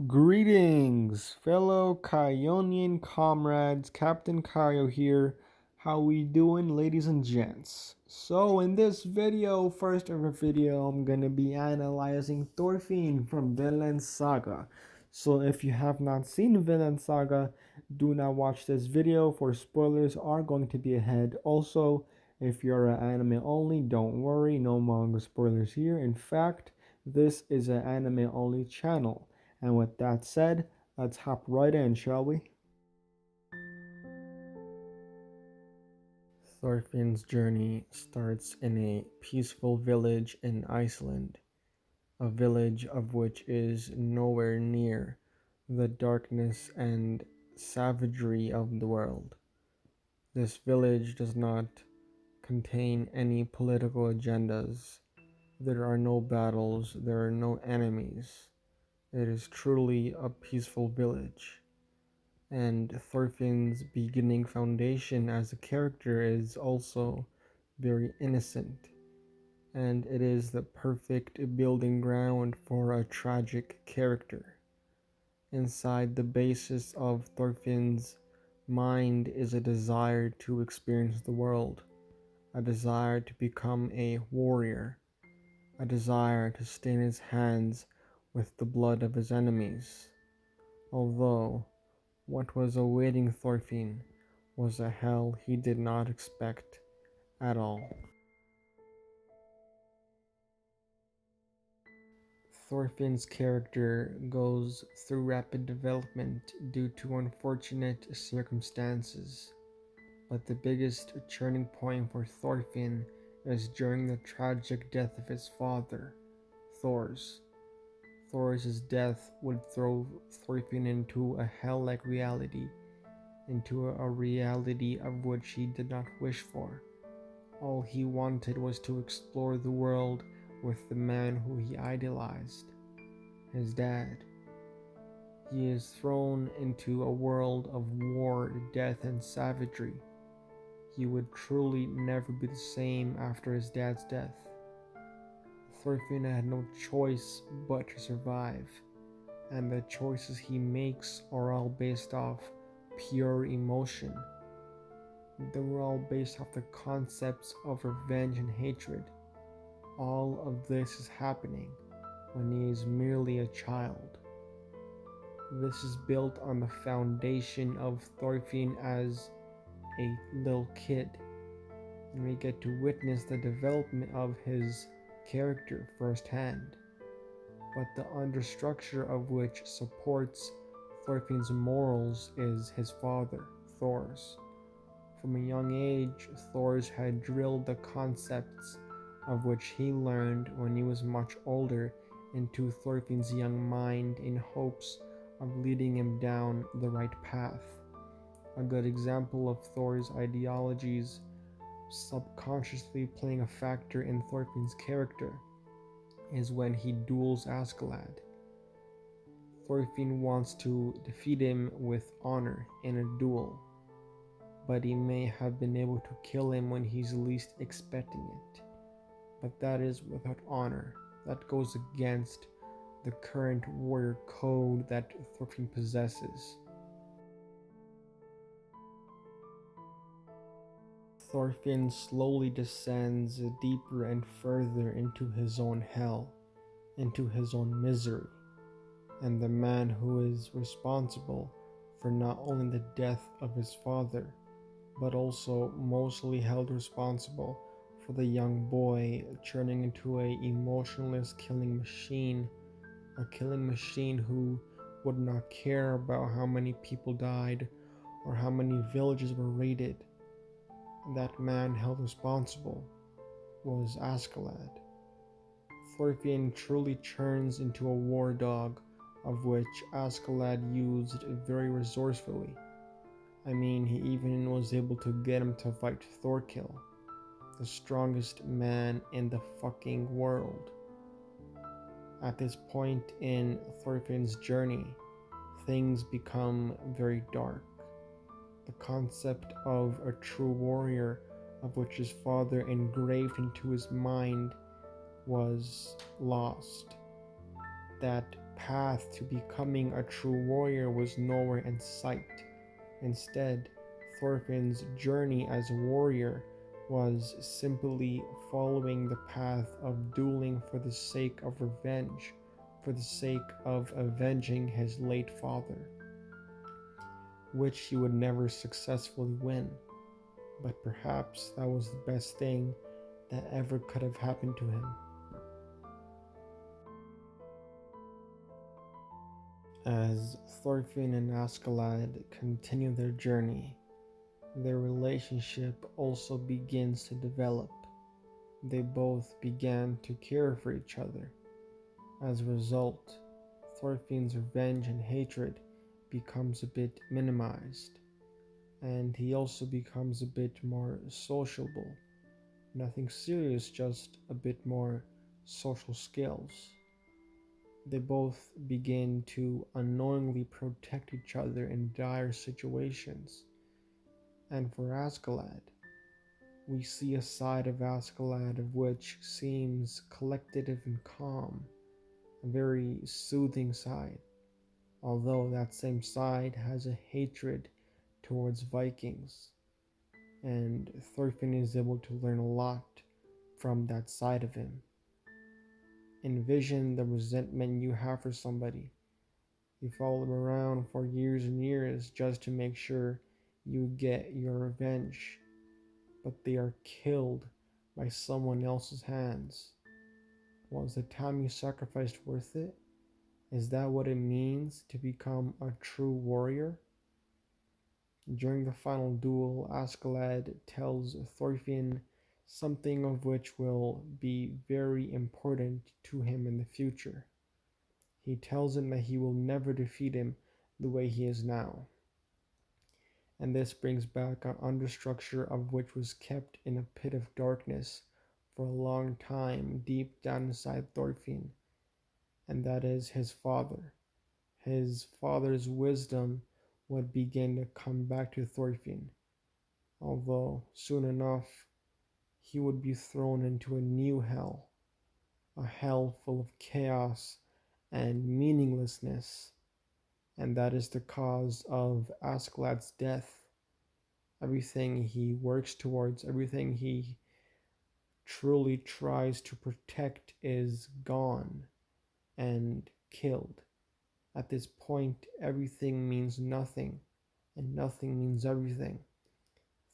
Greetings, fellow C𝚘𝚙𝚢𝚛 comrades. Captain Kaio here. How we doing, ladies and gents? So in this video, first ever video, I'm gonna be analyzing Thorfinn from Vinland Saga. So if you have not seen Vinland Saga, do not watch this video, for spoilers are going to be ahead. Also, if you're an anime only, don't worry, no manga spoilers here. In fact, this is an anime only channel. And with that said, let's hop right in, shall we? Thorfinn's journey starts in a peaceful village in Iceland, a village of which is nowhere near the darkness and savagery of the world. This village does not contain any political agendas. There are no battles, there are no enemies. It is truly a peaceful village. And Thorfinn's beginning foundation as a character is also very innocent, and it is the perfect building ground for a tragic character. Inside the basis of Thorfinn's mind is a desire to experience the world, a desire to become a warrior, a desire to stain his hands with the blood of his enemies. Although what was awaiting Thorfinn was a hell he did not expect at all. Thorfinn's character goes through rapid development due to unfortunate circumstances, but the biggest turning point for Thorfinn is during the tragic death of his father, Thor's. Thor's death would throw Thorfinn into a hell-like reality, into a reality of which he did not wish for. All he wanted was to explore the world with the man who he idolized, his dad. He is thrown into a world of war, death, and savagery. He would truly never be the same after his dad's death. Thorfinn had no choice but to survive, and the choices he makes are all based off pure emotion. They were all based off the concepts of revenge and hatred. All of this is happening when he is merely a child. This is built on the foundation of Thorfinn as a little kid, and we get to witness the development of his character firsthand, but the understructure of which supports Thorfinn's morals is his father, Thor's. From a young age, Thor's had drilled the concepts of which he learned when he was much older into Thorfinn's young mind in hopes of leading him down the right path. A good example of Thor's ideologies subconsciously playing a factor in Thorfinn's character is when he duels Askeladd. Thorfinn wants to defeat him with honor in a duel, but he may have been able to kill him when he's least expecting it. But that is without honor. That goes against the current warrior code that Thorfinn possesses. Thorfinn slowly descends deeper and further into his own hell, into his own misery, and the man who is responsible for not only the death of his father, but also mostly held responsible for the young boy turning into an emotionless killing machine, a killing machine who would not care about how many people died or how many villages were raided. That man held responsible was Askeladd. Thorfinn truly turns into a war dog, of which Askeladd used very resourcefully. I mean, he even was able to get him to fight Thorkill, the strongest man in the fucking world. At this point in Thorfinn's journey, things become very dark. The concept of a true warrior, of which his father engraved into his mind, was lost. That path to becoming a true warrior was nowhere in sight. Instead, Thorfinn's journey as a warrior was simply following the path of dueling for the sake of revenge, for the sake of avenging his late father, which he would never successfully win. But perhaps that was the best thing that ever could have happened to him. As Thorfinn and Askeladd continue their journey, their relationship also begins to develop. They both began to care for each other. As a result, Thorfinn's revenge and hatred becomes a bit minimized, and he also becomes a bit more sociable. Nothing serious, just a bit more social skills. They both begin to unknowingly protect each other in dire situations. And for Askeladd, we see a side of Askeladd of which seems collected and calm, a very soothing side, although that same side has a hatred towards Vikings, and Thorfinn is able to learn a lot from that side of him. Envision the resentment you have for somebody. You follow them around for years and years just to make sure you get your revenge, but they are killed by someone else's hands. Was the time you sacrificed worth it? Is that what it means to become a true warrior? During the final duel, Askeladd tells Thorfinn something of which will be very important to him in the future. He tells him that he will never defeat him the way he is now. And this brings back an understructure of which was kept in a pit of darkness for a long time deep down inside Thorfinn, and that is his father. His father's wisdom would begin to come back to Thorfinn, although soon enough he would be thrown into a new hell, a hell full of chaos and meaninglessness, and that is the cause of Askeladd's death. Everything he works towards, everything he truly tries to protect is gone and killed. At this point, everything means nothing, and nothing means everything.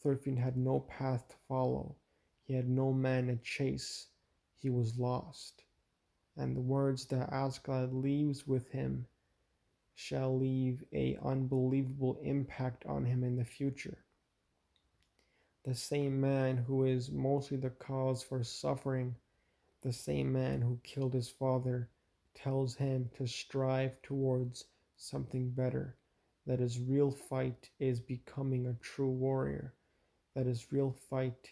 Thorfinn had no path to follow. He had no man to chase. He was lost. And the words that Askeladd leaves with him shall leave an unbelievable impact on him in the future. The same man who is mostly the cause for suffering, the same man who killed his father, tells him to strive towards something better, that his real fight is becoming a true warrior, that his real fight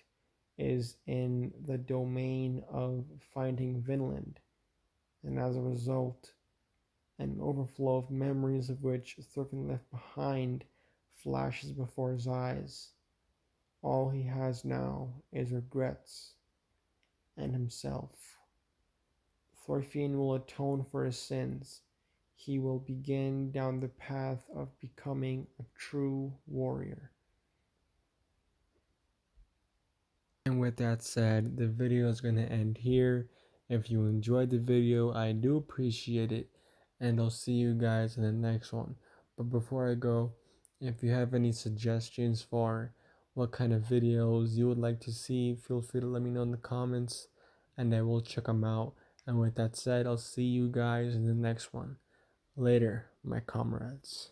is in the domain of finding Vinland, and as a result, an overflow of memories of which Thorfinn left behind flashes before his eyes. All he has now is regrets and himself. Thorfinn will atone for his sins. He will begin down the path of becoming a true warrior. And with that said, the video is going to end here. If you enjoyed the video, I do appreciate it, and I'll see you guys in the next one. But before I go, if you have any suggestions for what kind of videos you would like to see, feel free to let me know in the comments, and I will check them out. And with that said, I'll see you guys in the next one. Later, my comrades.